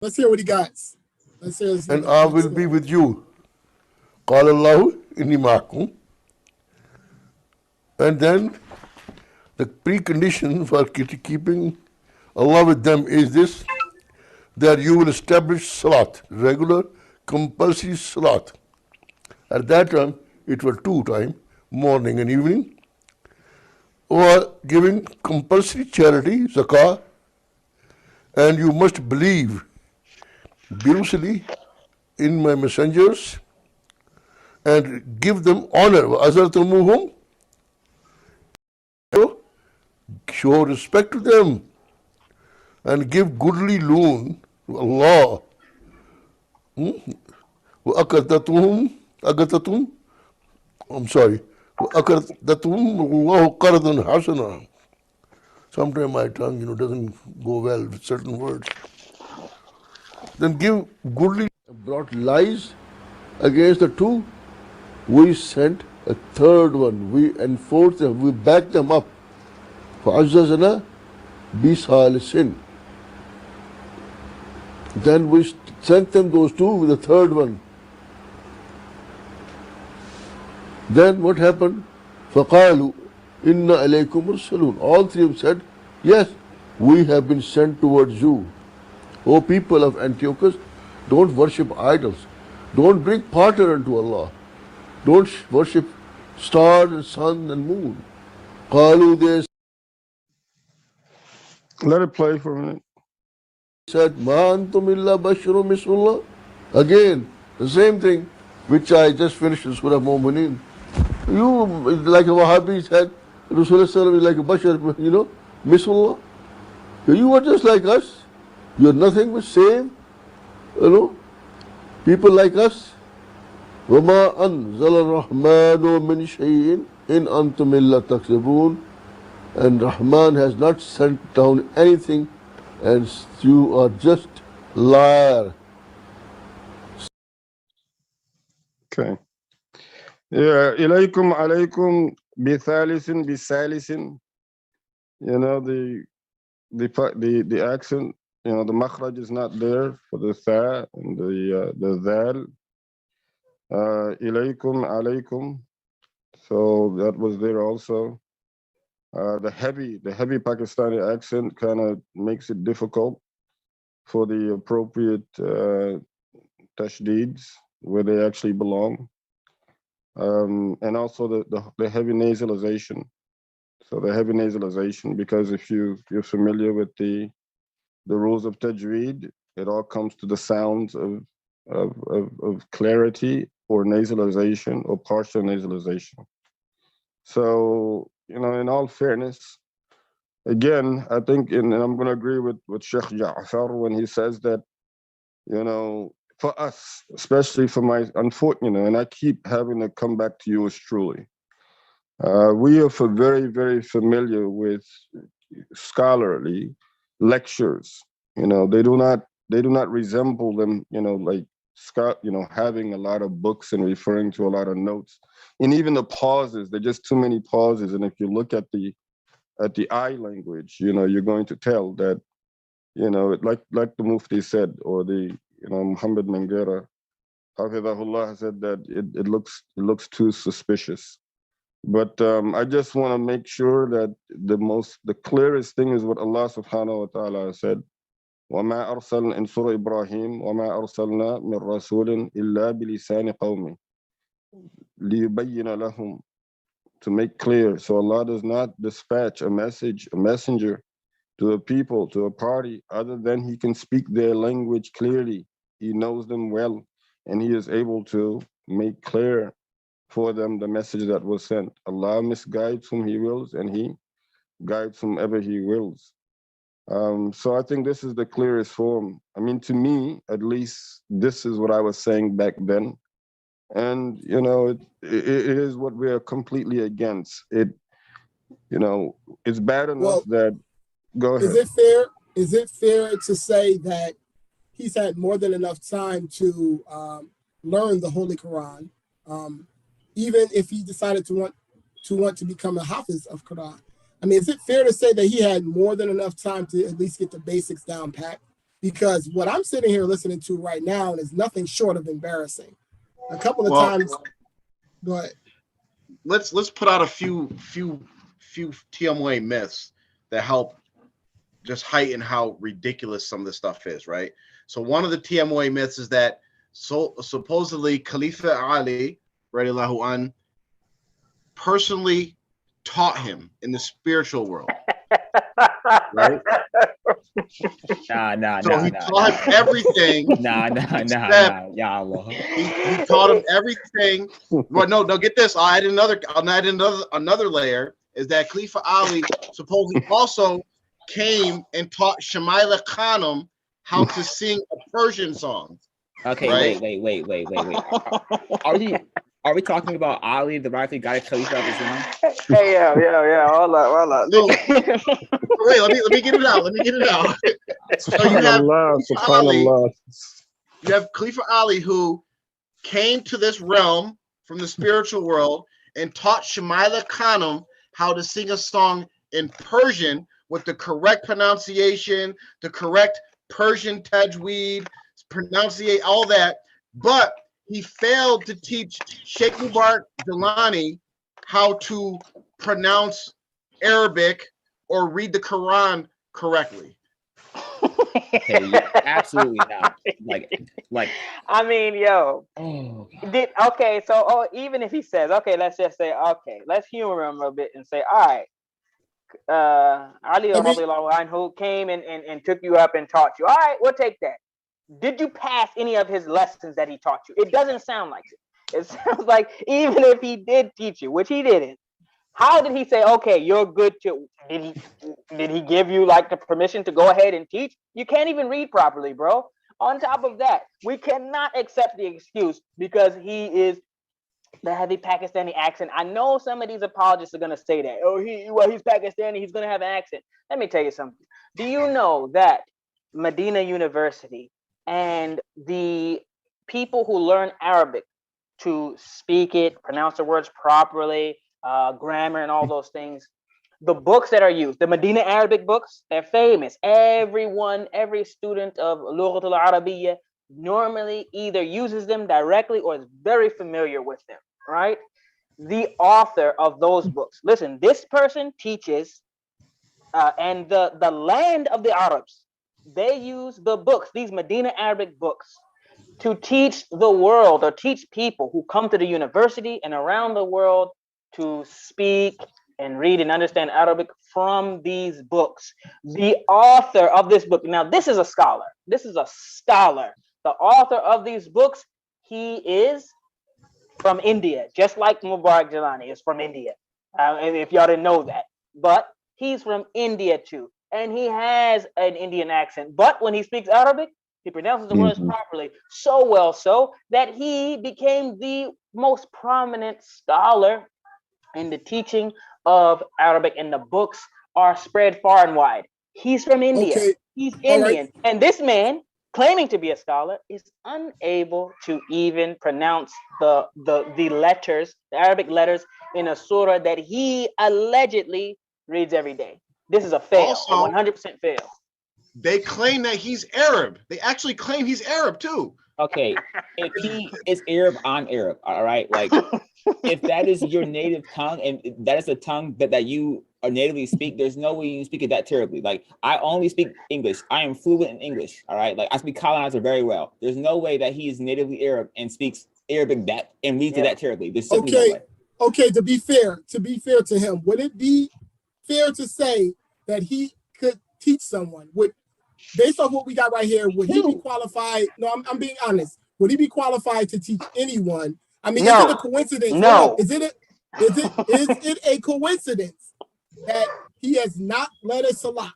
Let's hear what he got. Let's hear his and I will be with you. قال الله إني معكم. And then the precondition for keeping Allah with them is this, that you will establish salat, regular compulsory salat. At that time, it was 2 times, morning and evening, or giving compulsory charity, zakah, and you must believe beautifully in my messengers and give them honor. وَأَزَرْتُمُوهُمْ, show respect to them and give goodly loan to Allah. وَأَقَرْضَتُمْ I'm sorry. وَأَقَرْضَتُمْ اللَّهُ قَرْضًا حَسَنًا. Sometimes my tongue, doesn't go well with certain words. Then give goodly. Brought lies against the two. We sent a third one. We enforced them. We backed them up. فَعَزَّزْنَا بِثَالِثٍ. Then we sent them those two with the third one. Then what happened? فَقَالُوا إِنَّا إِلَيْكُمْ مُرْسَلُونَ. All three of them said, yes, we have been sent towards you. O people of Antiochus, don't worship idols. Don't bring partner unto Allah. Don't worship stars and sun and moon. قَالُوا, they Let it play for a minute. said, مَا أَنْتُمْ إِلَّا بَشَرٌ مِثْلُ اللَّهِ. Again, the same thing which I just finished in Surah Mu'mineen. You, like a Wahhabi said, Rasulullah is like a bashar, Misullah. You are just like us. You are nothing but same, people like us. وَمَا أَنزَلَ الرَّحْمَنُ مِنْ شَيْءٍ إِنْ أَنْتُمْ إِلَّا تَكْذِبُونَ. And Rahman has not sent down anything, and you are just liar. Okay. Yeah, ilaykum alaykum bithalisin bisalisin. The accent, the makhraj is not there for the tha and the dhal. Ilaykum alaykum. So that was there also. The heavy Pakistani accent kind of makes it difficult for the appropriate tashdeeds where they actually belong. And also the heavy nasalization. So the heavy nasalization, because if you're familiar with the rules of tajweed, it all comes to the sounds of clarity or nasalization or partial nasalization. So, in all fairness, again, I think, and I'm going to agree with Sheikh Ja'far when he says that, for us, especially for my unfortunate, and I keep having to come back to yours truly. We are very, very familiar with scholarly lectures. They do not resemble them, like having a lot of books and referring to a lot of notes. And even the pauses, there are just too many pauses. And if you look at the eye language, you're going to tell that, like the Mufti said, or the Muhammad Mangera, Hafidahullah, said that it looks too suspicious. But I just want to make sure that the clearest thing is what Allah subhanahu wa ta'ala said. وَمَا أَرْسَلْنَا in Surah Ibrahim, وَمَا أَرْسَلْنَا مِن رَسُولٍ إِلَّا بِلِسَانِ قَوْمِ لِيُبَيِّنَ لَهُمْ, to make clear. So Allah does not dispatch a messenger to a people, to a party, other than he can speak their language clearly. He knows them well, and he is able to make clear for them the message that was sent. Allah misguides whom he wills, and he guides whomever he wills. So I think this is the clearest form. I mean, to me, at least, this is what I was saying back then. And, it is what we are completely against. It's bad enough that, go ahead. Is it fair to say that he's had more than enough time to learn the Holy Quran, even if he decided to want to become a hafiz of Quran? I mean, is it fair to say that he had more than enough time to at least get the basics down pat? because what I'm sitting here listening to right now is nothing short of embarrassing. A couple of times, go ahead. Let's put out a few TMA myths that help just heighten how ridiculous some of this stuff is, right? So one of the TMA myths is that supposedly Khalifa Ali, radiallahu an, personally taught him in the spiritual world. Right? Nah. So he taught him everything. Nah. Y'all. He taught him everything. But no, get this. I'll add another layer is that Khalifa Ali supposedly also came and taught Shamaila Khanum how to sing a Persian song. Okay, right? Wait. Are we talking about Ali, the rightfully guided Khalifa of Islam? Hey, yeah. Hold up. No, wait, let me get it out. So you have Khalifa Ali who came to this realm from the spiritual world and taught Shamaila Khanum how to sing a song in Persian with the correct pronunciation, the correct Persian tajweed, pronunciate all that, but he failed to teach Sheikh Mubarik Gilani how to pronounce Arabic or read the Quran correctly. Okay, yeah, absolutely not. Like. I mean, yo. Oh. So even if he says, okay, let's just say, okay, let's humor him a bit and say, all right, Ali who came and took you up and taught you. All right, we'll take that. Did you pass any of his lessons that he taught you? It doesn't sound like it. It sounds like even if he did teach you, which he didn't, how did he say, okay, you're good to, did he give you like the permission to go ahead and teach? You can't even read properly, bro. On top of that, we cannot accept the excuse because he is the heavy Pakistani accent. I know some of these apologists are going to say that. Oh, he's Pakistani, he's going to have an accent. Let me tell you something. Do you know that Medina University and the people who learn Arabic to speak it, pronounce the words properly, grammar and all those things, the books that are used, the Medina Arabic books, they're famous. Every student of Lughat al-Arabiya normally either uses them directly or is very familiar with them, right? The author of those books, listen, this person teaches, and the land of the Arabs, they use the books, these Medina Arabic books, to teach the world or teach people who come to the university and around the world to speak and read and understand Arabic from these books. The author of this book, now this is a scholar. The author of these books, he is from India, just like Mubarak Gilani is from India. And if y'all didn't know that, but he's from India too. And he has an Indian accent, but when he speaks Arabic, he pronounces the words properly, so well so that he became the most prominent scholar in the teaching of Arabic, and the books are spread far and wide. He's from India. Okay. He's Indian. Right. And this man, claiming to be a scholar, is unable to even pronounce the letters, the Arabic letters in a surah that he allegedly reads every day. This is a fail, also, 100% fail. They claim that he's Arab. They actually claim he's Arab too. Okay, if he is Arab, I'm Arab. All right, like if that is your native tongue and that is a tongue that you natively speak, there's no way you speak it that terribly. Like I only speak English. I am fluent in English. All right, like I speak colonizer very well. There's no way that he is natively Arab and speaks Arabic that and reads it that terribly. There's simply no way. Okay. To be fair to him, would it be fair to say that he could teach someone? Based on what we got right here, would he be qualified? No, I'm being honest. Would he be qualified to teach anyone? I mean, no. Is it a coincidence? No. Is it a coincidence that he has not led a salat?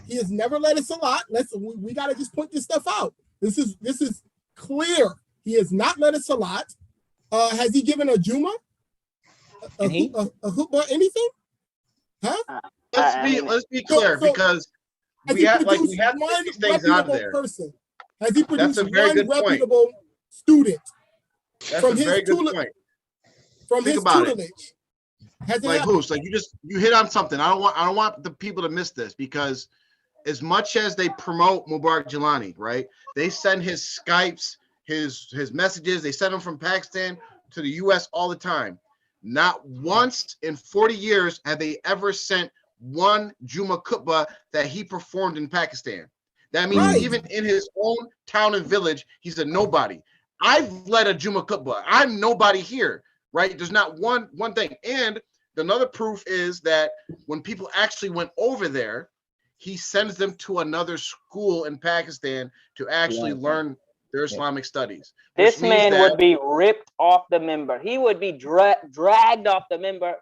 He has never led a salat. We got to just point this stuff out. This is clear. He has not led a salat. Has he given a Juma? A khutbah, anything? Huh? Let's be clear, because we have to get these things out of there. Person? Has he produced one reputable student from his tutelage? From his tutelage? Like who? So you hit on something. I don't want the people to miss this, because as much as they promote Mubarak Gilani, right? They send his Skypes, his messages. They send them from Pakistan to the U.S. all the time. Not once in 40 years have they ever sent one Juma Khutbah that he performed in Pakistan. That means even in his own town and village, he's a nobody. I've led a Juma Khutbah. I'm nobody here, right? There's not one thing. And another proof is that when people actually went over there, he sends them to another school in Pakistan to actually learn their Islamic studies. This man would be ripped off the member. He would be dragged off the member.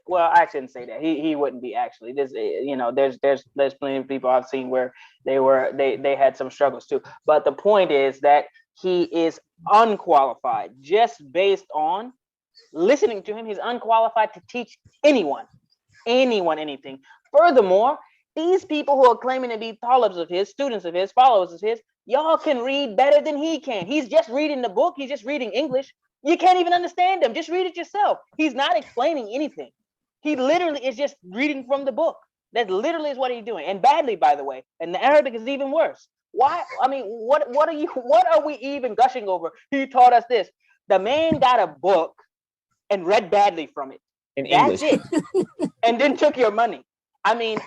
Well, I shouldn't say that. He wouldn't be actually. This, you know, there's plenty of people I've seen where they had some struggles too. But the point is that he is unqualified just based on listening to him. He's unqualified to teach anyone anything. Furthermore, these people who are claiming to be talibs of his, students of his, followers of his, y'all can read better than he can. He's just reading the book. He's just reading English. You can't even understand him. Just read it yourself. He's not explaining anything. He literally is just reading from the book. That literally is what he's doing. And badly, by the way. And the Arabic is even worse. Why? I mean, what are we even gushing over? He taught us this. The man got a book and read badly from it. In That's English. it. And then took your money. And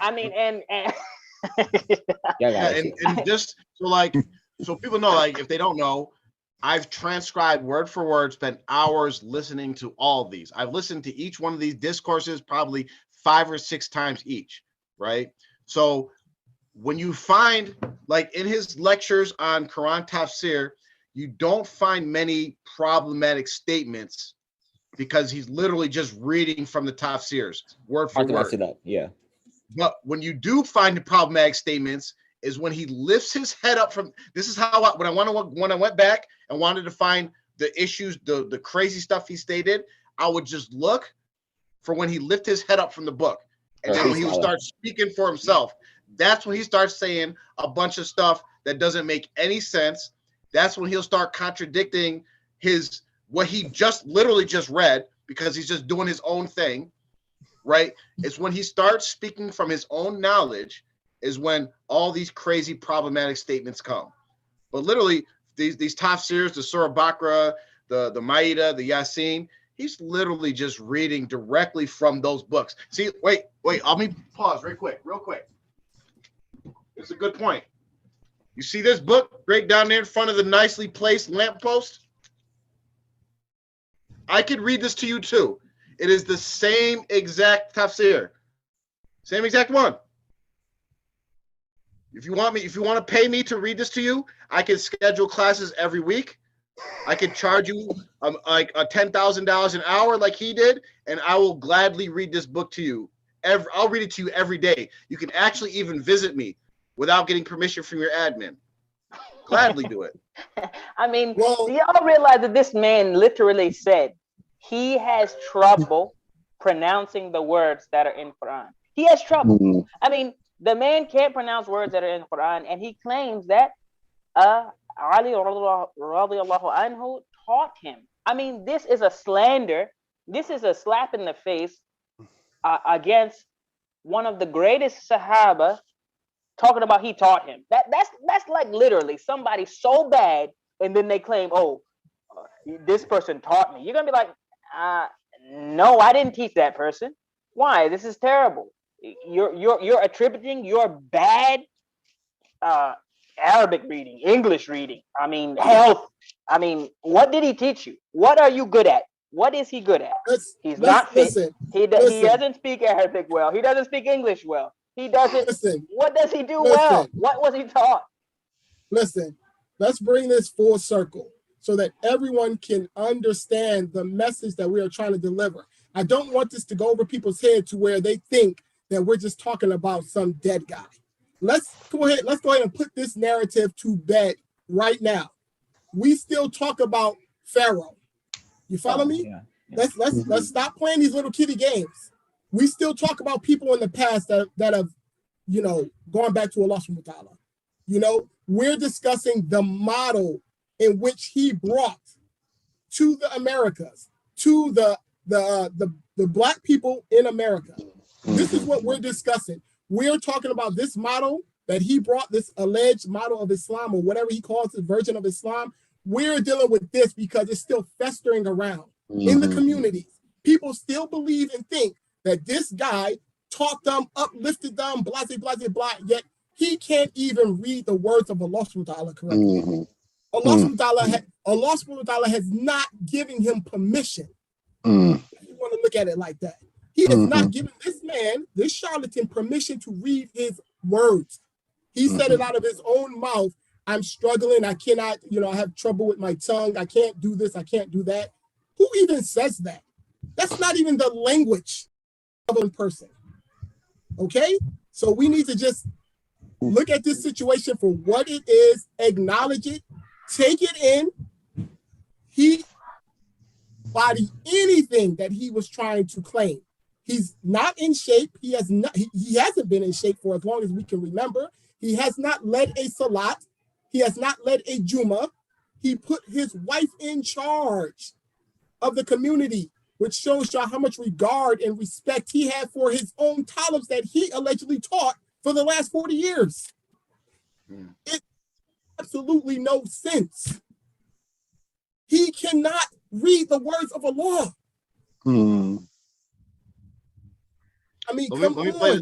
just so people know, like, if they don't know, I've transcribed word for word, spent hours listening to all of these. I've listened to each one of these discourses probably 5 or 6 times each, right? So when you find, like, in his lectures on Quran Tafsir, you don't find many problematic statements because he's literally just reading from the Tafsirs, word for word. Yeah. But when you do find the problematic statements is when he lifts his head up from, this is how when I went back and wanted to find the issues, the crazy stuff he stated, I would just look for when he lifted his head up from the book. And then when he would start speaking for himself, that's when he starts saying a bunch of stuff that doesn't make any sense. That's when he'll start contradicting what he literally just read, because he's just doing his own thing. Right? It's when he starts speaking from his own knowledge is when all these crazy problematic statements come. But literally, these tafsirs, the Surah Baqarah, the Ma'idah, the Yasin, he's literally just reading directly from those books. See, wait, let me pause real quick. It's a good point. You see this book right down there in front of the nicely placed lamppost? I could read this to you too. It is the same exact tafsir. Same exact one. If you want to pay me to read this to you, I can schedule classes every week. I could charge you like $10,000 an hour like he did, and I will gladly read this book to you. I'll read it to you every day. You can actually even visit me without getting permission from your admin. Gladly do it. I mean, do y'all realize that this man literally said he has trouble pronouncing the words that are in Quran? He has trouble. Mm-hmm. I mean, the man can't pronounce words that are in Quran, and he claims that Ali radiallahu anhu taught him. I mean, this is a slander. This is a slap in the face against one of the greatest Sahaba, talking about he taught him. That's like literally somebody so bad, and then they claim, this person taught me. You're gonna be like, no, I didn't teach that person. Why? This is terrible. You're attributing your bad Arabic reading, English reading, I mean, health. I mean, what did he teach you? What are you good at? What is he good at? He's not fit. He doesn't speak Arabic well. He doesn't speak English well. He doesn't. What does he do well? What was he taught? Listen, let's bring this full circle so that everyone can understand the message that we are trying to deliver. I don't want this to go over people's head to where they think that we're just talking about some dead guy. Let's go ahead and put this narrative to bed right now. We still talk about Pharaoh. You follow me? Yeah. Let's stop playing these little kiddie games. We still talk about people in the past that have, gone back to Allah subhanahu wa ta'ala. We're discussing the model in which he brought to the Americas, to the black people in America. This is what we're discussing. We're talking about this model that he brought, this alleged model of Islam or whatever he calls it, version of Islam. We're dealing with this because it's still festering around in the communities. People still believe and think that this guy taught them, uplifted them, blah, blah, blah, blah, yet he can't even read the words of Allah subhanahu wa ta'ala correctly. Allah subhanahu wa ta'ala has not given him permission. If you want to look at it like that. He has not given this man, this charlatan, permission to read his words. He said it out of his own mouth. I'm struggling. I cannot, I have trouble with my tongue. I can't do this. I can't do that. Who even says that? That's not even the language of a person. Okay? So we need to just look at this situation for what it is, acknowledge it, take it in. He body anything that he was trying to claim. He's not in shape. He hasn't been in shape for as long as we can remember. He has not led a salat. He has not led a Juma. He put his wife in charge of the community, which shows y'all how much regard and respect he had for his own talibs that he allegedly taught for the last 40 years. It absolutely no sense. He cannot read the words of Allah. I mean, let me play